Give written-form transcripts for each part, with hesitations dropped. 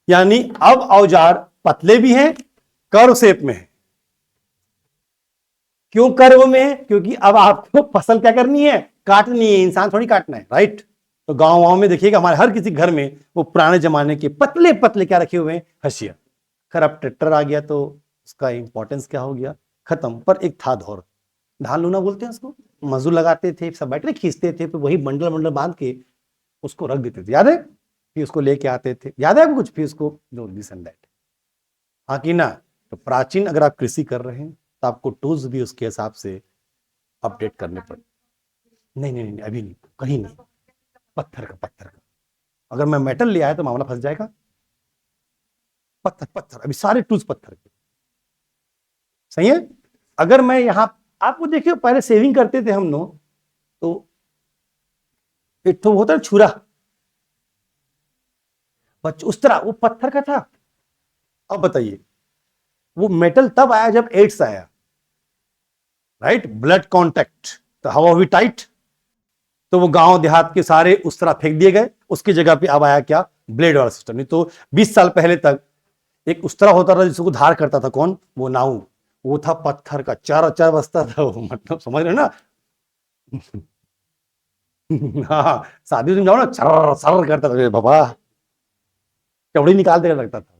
यानी अब औजार पतले भी हैं, कर्व शेप में है। क्यों कर्व में है? क्योंकि अब आपको फसल क्या करनी है, काटनी है, इंसान थोड़ी काटना है, राइट। तो गांव में देखिएगा हमारे हर किसी घर में वो पुराने जमाने के पतले पतले क्या रखे हुए हैं, हंसिया। खैर अब ट्रैक्टर आ गया तो उसका इंपॉर्टेंस क्या हो गया, खत्म। पर एक था दौर, धान लूना बोलते हैं उसको, मजदूर लगाते थे, सब बैठ के खींचते थे, फिर वही बंडल बंडल बांध के उसको रख देते थे, याद है? फिर उसको लेके आते थे, याद है आपको कुछ? फिर उसको जो दिस एंड दैट। हाँ कि ना? तो प्राचीन अगर आप कृषि कर रहे हैं तो आपको टूल्स भी उसके हिसाब से अपडेट करने पड़े। नहीं नहीं नहीं, अभी नहीं, कहीं नहीं। पत्थर का, पत्थर का। अगर मैं मेटल ले आया तो मामला फंस जाएगा। पत्थर पत्थर, अभी सारे टूल्स पत्थर के। सही है। अगर मैं यहां, आपको देखिए पहले सेविंग करते थे हम लोग, तो एक तो होता है छुरा, उस तरह वो पत्थर का था। अब बताइए, वो मेटल तब आया जब एड्स आया, राइट, ब्लड कांटेक्ट, तो हवा हुई टाइट, तो वो गांव देहात के सारे उस तरह फेंक दिए गए, उसकी जगह पे अब आया क्या, ब्लेड वाला सिस्टम। नहीं तो 20 साल पहले तक एक उस तरह होता था जिसको धार करता था कौन, वो नाऊ, वो था पत्थर का, चार चार बजता था वो, मतलब समझ रहे ना। हाँ, शादी में जाओ ना, चर सर करता था बाबा, चौड़ी निकालते लगता था।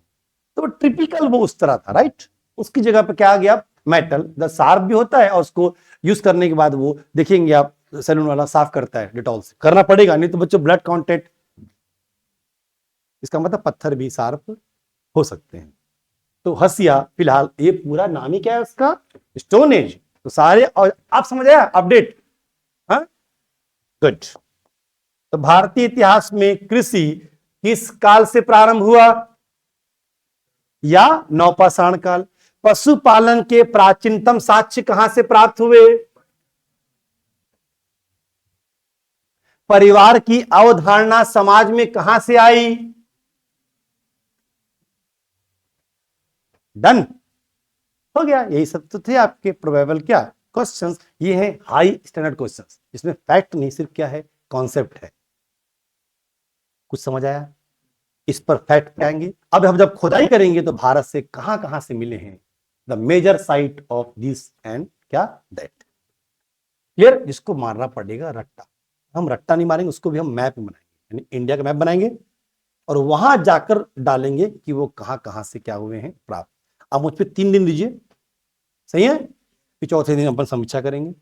तो टिपिकल वो उस तरह था, राइट। उसकी जगह पे क्या आ गया, मेटल, द शार्प भी होता है, और उसको यूज करने के बाद वो देखेंगे आप सैलून वाला साफ करता है डिटॉल से, करना पड़ेगा, नहीं तो बच्चों ब्लड कांटेक्ट। इसका मतलब पत्थर भी शार्प हो सकते हैं। तो हसिया, फिलहाल ये पूरा नाम ही क्या है उसका, स्टोन एज। तो सारे, और आप समझ आया अपडेट, हाँ, गुड। तो भारतीय इतिहास में कृषि किस काल से प्रारंभ हुआ, या नवपाषाण काल। पशुपालन के प्राचीनतम साक्ष्य कहां से प्राप्त हुए, परिवार की अवधारणा समाज में कहां से आई। डन, हो गया। यही सब तो थे आपके प्रोबेबल क्या क्वेश्चंस। ये हैं हाई स्टैंडर्ड क्वेश्चंस, इसमें फैक्ट नहीं, सिर्फ क्या है, कॉन्सेप्ट है। कुछ समझ आया? इस पर फैक्ट आएंगे। अब हम जब खुदाई करेंगे तो भारत से कहां कहां से मिले हैं the major site of this and क्या दैट। क्लियर? जिसको मारना पड़ेगा रट्टा, हम रट्टा नहीं मारेंगे, उसको भी हम मैप में बनाएंगे, यानी इंडिया का मैप बनाएंगे और वहां जाकर डालेंगे कि वो कहां कहां से क्या हुए हैं प्राप्त। अब मुझ पर 3 दिन दीजिए, सही है, फिर चौथे दिन अपन समीक्षा करेंगे।